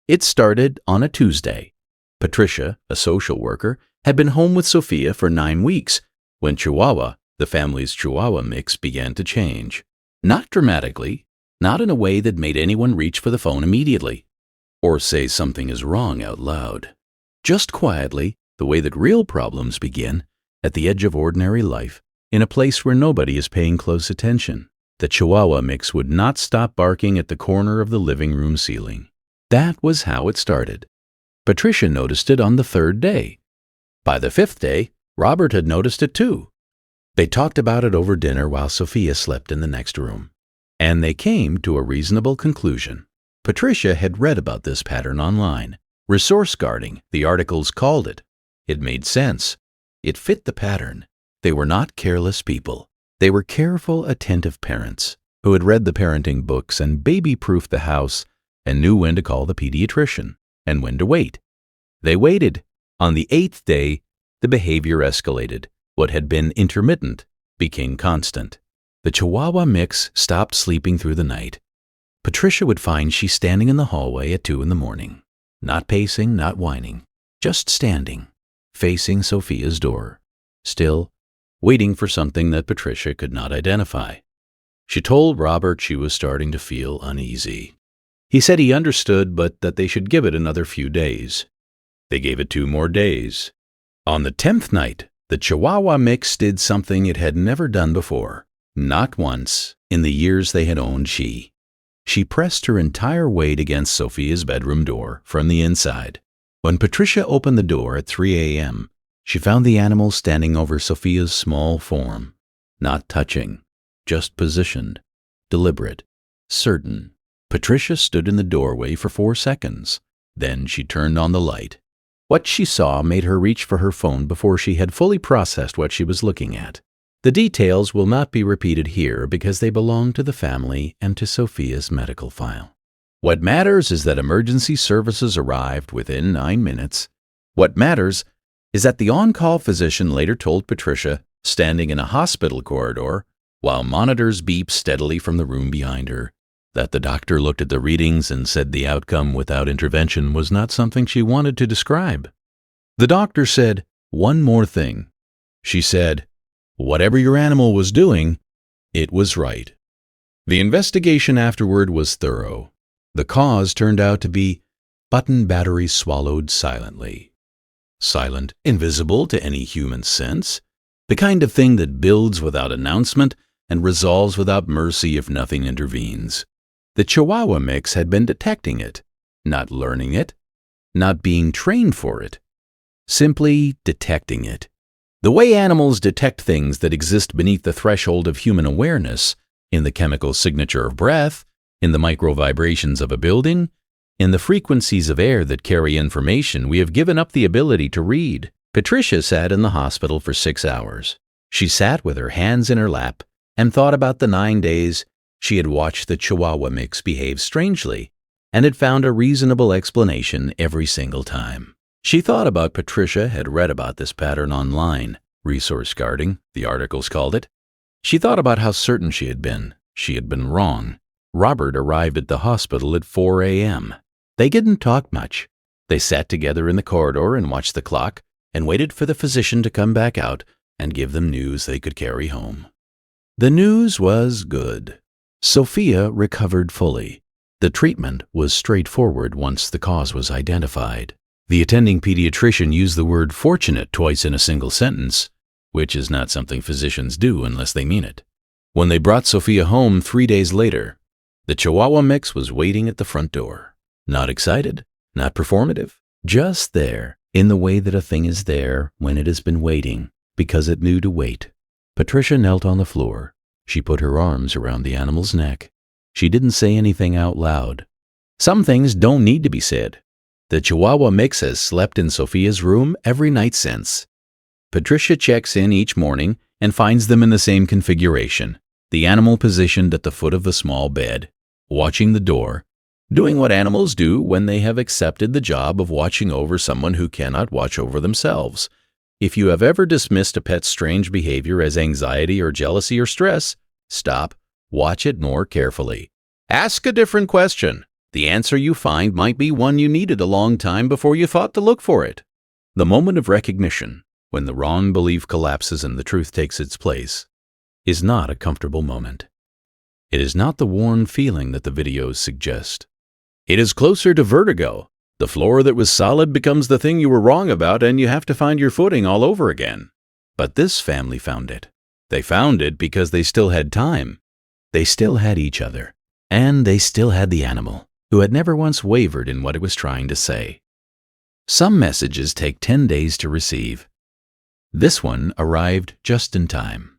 It started on a Tuesday. Patricia, a social worker, had been home with Sophia for 9 weeks when Chihuahua, the family's Chihuahua mix, began to change. Not dramatically, not in a way that made anyone reach for the phone immediately or say something is wrong out loud. Just quietly, the way that real problems begin, at the edge of ordinary life, in a place where nobody is paying close attention. The Chihuahua mix would not stop barking at the corner of the living room ceiling. That was how it started. Patricia noticed it on the 3rd day. By the 5th day, Robert had noticed it too. They talked about it over dinner while Sophia slept in the next room, and they came to a reasonable conclusion. Patricia had read about this pattern online. Resource guarding, the articles called it. It made sense. It fit the pattern. They were not careless people. They were careful, attentive parents who had read the parenting books and baby-proofed the house and knew when to call the pediatrician and when to wait. They waited. On the 8th day, the behavior escalated. What had been intermittent became constant. The Chihuahua mix stopped sleeping through the night. Patricia would find she standing in the hallway at 2 in the morning, not pacing, not whining, just standing, facing Sophia's door, still waiting for something that Patricia could not identify. She told Robert she was starting to feel uneasy. He said he understood, but that they should give it another few days. They gave it 2 more days. On the 10th night, the Chihuahua mix did something it had never done before, not once in the years they had owned She. She pressed her entire weight against Sophia's bedroom door from the inside. When Patricia opened the door at 3 a.m., she found the animal standing over Sophia's small form, not touching, just positioned, deliberate, certain. Patricia stood in the doorway for 4 seconds. Then she turned on the light. What she saw made her reach for her phone before she had fully processed what she was looking at. The details will not be repeated here because they belong to the family and to Sophia's medical file. What matters is that emergency services arrived within 9 minutes. What matters is that the on-call physician later told Patricia, standing in a hospital corridor, while monitors beeped steadily from the room behind her, that the doctor looked at the readings and said the outcome without intervention was not something she wanted to describe. The doctor said, "One more thing." She said, "Whatever your animal was doing, it was right." The investigation afterward was thorough. The cause turned out to be button batteries swallowed silently. Silent, invisible to any human sense, the kind of thing that builds without announcement and resolves without mercy if nothing intervenes. The Chihuahua mix had been detecting it, not learning it, not being trained for it, simply detecting it. The way animals detect things that exist beneath the threshold of human awareness, in the chemical signature of breath, in the micro-vibrations of a building, in the frequencies of air that carry information, we have given up the ability to read. Patricia sat in the hospital for 6 hours. She sat with her hands in her lap and thought about the 9 days she had watched the Chihuahua mix behave strangely and had found a reasonable explanation every single time. She thought about Patricia had read about this pattern online, resource guarding, the articles called it. She thought about how certain she had been. She had been wrong. Robert arrived at the hospital at 4 a.m. They didn't talk much. They sat together in the corridor and watched the clock and waited for the physician to come back out and give them news they could carry home. The news was good. Sophia recovered fully. The treatment was straightforward once the cause was identified. The attending pediatrician used the word fortunate twice in a single sentence, which is not something physicians do unless they mean it. When they brought Sophia home 3 days later, the Chihuahua mix was waiting at the front door. Not excited, not performative, just there, in the way that a thing is there when it has been waiting, because it knew to wait. Patricia knelt on the floor. She put her arms around the animal's neck. She didn't say anything out loud. Some things don't need to be said. The Chihuahua mix has slept in Sophia's room every night since. Patricia checks in each morning and finds them in the same configuration, the animal positioned at the foot of the small bed, watching the door, doing what animals do when they have accepted the job of watching over someone who cannot watch over themselves. If you have ever dismissed a pet's strange behavior as anxiety or jealousy or stress, stop, watch it more carefully. Ask a different question. The answer you find might be one you needed a long time before you thought to look for it. The moment of recognition, when the wrong belief collapses and the truth takes its place, is not a comfortable moment. It is not the warm feeling that the videos suggest. It is closer to vertigo. The floor that was solid becomes the thing you were wrong about, and you have to find your footing all over again. But this family found it. They found it because they still had time. They still had each other. And they still had the animal, who had never once wavered in what it was trying to say. Some messages take 10 days to receive. This one arrived just in time.